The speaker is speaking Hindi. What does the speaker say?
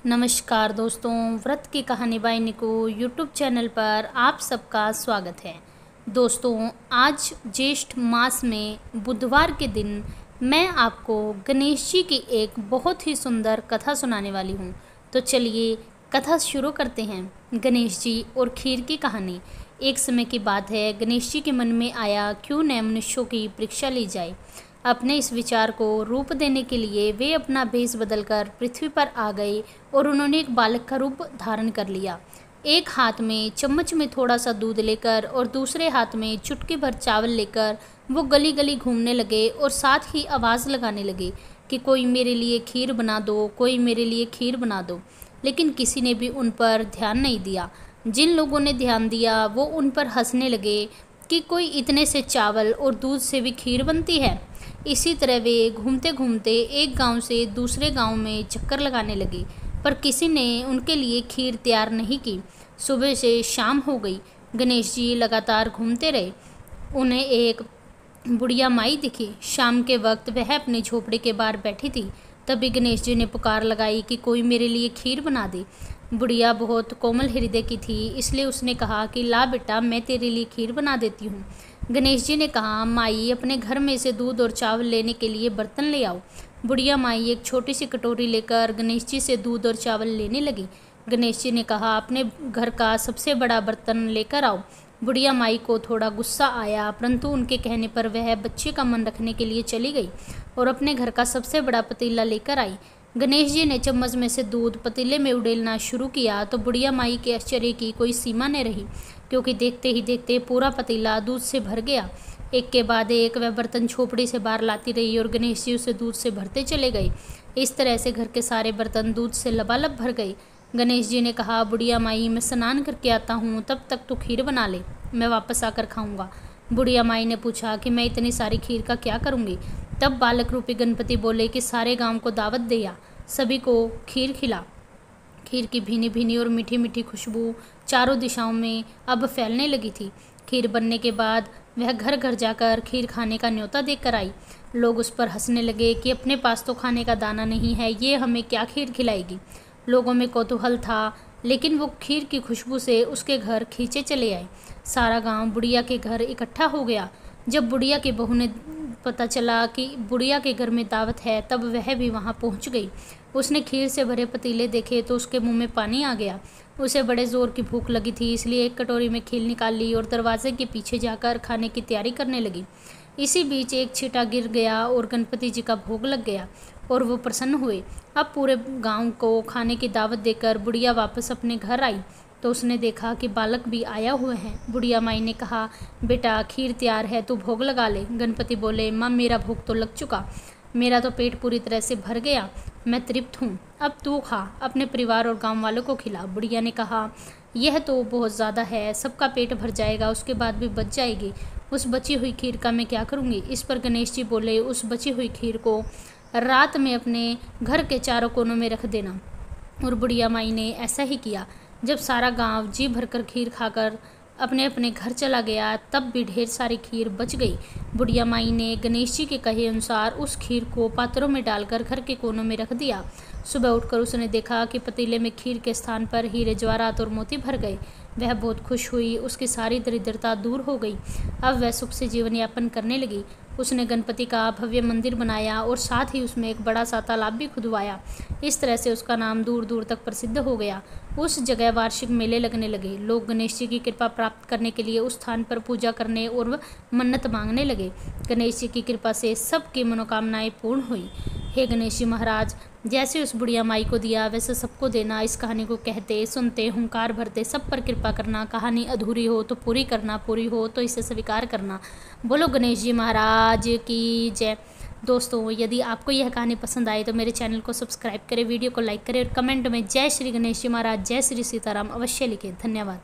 नमस्कार दोस्तों, व्रत की कहानी बाय निकू यूट्यूब चैनल पर आप सबका स्वागत है। दोस्तों, आज ज्येष्ठ मास में बुधवार के दिन मैं आपको गणेश जी की एक बहुत ही सुंदर कथा सुनाने वाली हूँ। तो चलिए कथा शुरू करते हैं। गणेश जी और खीर की कहानी। एक समय की बात है, गणेश जी के मन में आया क्यों न मनुष्यों की परीक्षा ली जाए। अपने इस विचार को रूप देने के लिए वे अपना भेष बदलकर पृथ्वी पर आ गए और उन्होंने एक बालक का रूप धारण कर लिया। एक हाथ में चम्मच में थोड़ा सा दूध लेकर और दूसरे हाथ में चुटकी भर चावल लेकर वो गली गली घूमने लगे और साथ ही आवाज़ लगाने लगे कि कोई मेरे लिए खीर बना दो, कोई मेरे लिए खीर बना दो। लेकिन किसी ने भी उन पर ध्यान नहीं दिया। जिन लोगों ने ध्यान दिया वो उन पर हंसने लगे कि कोई इतने से चावल और दूध से भी खीर बनती है। इसी तरह वे घूमते घूमते एक गांव से दूसरे गांव में चक्कर लगाने लगे, पर किसी ने उनके लिए खीर तैयार नहीं की। सुबह से शाम हो गई। गणेश जी लगातार घूमते रहे। उन्हें एक बुढ़िया माई दिखी। शाम के वक्त वह अपनी झोपड़ी के बाहर बैठी थी। तभी गणेश जी ने पुकार लगाई कि कोई मेरे लिए खीर बना दे। बुढ़िया बहुत कोमल हृदय की थी, इसलिए उसने कहा कि ला बेटा, मैं तेरे लिए खीर बना देती हूँ। गणेश जी ने कहा, माई अपने घर में से दूध और चावल लेने के लिए बर्तन ले आओ। बुढ़िया माई एक छोटी सी कटोरी लेकर गणेश जी से दूध और चावल लेने लगी। गणेश जी ने कहा, अपने घर का सबसे बड़ा बर्तन लेकर आओ। बुढ़िया माई को थोड़ा गुस्सा आया, परंतु उनके कहने पर वह बच्चे का मन रखने के लिए चली गई और अपने घर का सबसे बड़ा पतीला लेकर आई। गणेश जी ने चम्मच में से दूध पतीले में उड़ेलना शुरू किया तो बुढ़िया माई के आश्चर्य की कोई सीमा न रही, क्योंकि देखते ही देखते पूरा पतीला दूध से भर गया। एक के बाद एक वह बर्तन झोपड़ी से बाहर लाती रही और गणेश जी उसे दूध से भरते चले गए। इस तरह से घर के सारे बर्तन दूध से लबालब भर गए। गणेश जी ने कहा, बुढ़िया माई, मैं स्नान करके आता हूँ, तब तक तो खीर बना ले, मैं वापस आकर खाऊंगा। बुढ़िया माई ने पूछा कि मैं इतनी सारी खीर का क्या करूँगी। तब बालक रूपी गणपति बोले कि सारे गांव को दावत दे आ, सभी को खीर खिला। खीर की भीनी भीनी और मीठी मीठी खुशबू चारों दिशाओं में अब फैलने लगी थी। खीर बनने के बाद वह घर घर जाकर खीर खाने का न्योता देकर आई। लोग उस पर हंसने लगे कि अपने पास तो खाने का दाना नहीं है, ये हमें क्या खीर खिलाएगी। लोगों में कौतूहल था, लेकिन वो खीर की खुशबू से उसके घर खींचे चले आए। सारा गांव बुढ़िया के घर इकट्ठा हो गया। जब बुढ़िया की बहू ने पता चला कि बुढ़िया के घर में दावत है, तब वह भी वहां पहुंच गई। उसने खीर से भरे पतीले देखे तो उसके मुंह में पानी आ गया। उसे बड़े जोर की भूख लगी थी, इसलिए एक कटोरी में खीर निकाल ली और दरवाजे के पीछे जाकर खाने की तैयारी करने लगी। इसी बीच एक छींटा गिर गया और गणपति जी का भोग लग गया और वो प्रसन्न हुए। अब पूरे गांव को खाने की दावत देकर बुढ़िया वापस अपने घर आई तो उसने देखा कि बालक भी आया हुआ है। बुढ़िया माई ने कहा, बेटा खीर तैयार है, तू भोग लगा ले। गणपति बोले, माँ मेरा भोग तो लग चुका, मेरा तो पेट पूरी तरह से भर गया, मैं तृप्त हूँ, अब तू खा, अपने परिवार और गांव वालों को खिला। बुढ़िया ने कहा, यह तो बहुत ज़्यादा है, सबका पेट भर जाएगा, उसके बाद भी बच जाएगी, उस बची हुई खीर का मैं क्या करूँगी। इस पर गणेश जी बोले, उस बची हुई खीर को रात में अपने घर के चारों कोनों में रख देना। और बुढ़िया माई ने ऐसा ही किया। जब सारा गांव जी भरकर खीर खाकर अपने अपने घर चला गया, तब भी ढेर सारी खीर बच गई। बुढ़िया माई ने गणेश जी के कहे अनुसार उस खीर को पात्रों में डालकर घर के कोनों में रख दिया। सुबह उठकर उसने देखा कि पतीले में खीर के स्थान पर हीरे जवाहरात और मोती भर गए। वह बहुत खुश हुई, उसकी सारी दरिद्रता दूर हो गई। अब वह सुख से जीवन यापन करने लगी। उसने गणपति का भव्य मंदिर बनाया और साथ ही उसमें एक बड़ा सा तालाब भी खुदवाया। इस तरह से उसका नाम दूर दूर तक प्रसिद्ध हो गया। उस जगह वार्षिक मेले लगने लगे। लोग गणेश जी की कृपा प्राप्त करने के लिए उस स्थान पर पूजा करने और मन्नत मांगने लगे। गणेश जी की कृपा से सबकी मनोकामनाएं पूर्ण हुई। हे गणेश जी महाराज, जैसे उस बुढ़िया माई को दिया वैसे सबको देना। इस कहानी को कहते सुनते हुंकार भरते सब पर कृपा करना। कहानी अधूरी हो तो पूरी करना, पूरी हो तो इसे स्वीकार करना। बोलो गणेश जी महाराज की जय। दोस्तों, यदि आपको यह कहानी पसंद आए तो मेरे चैनल को सब्सक्राइब करें, वीडियो को लाइक करें और कमेंट में जय श्री गणेश जी महाराज, जय श्री सीताराम अवश्य लिखें। धन्यवाद।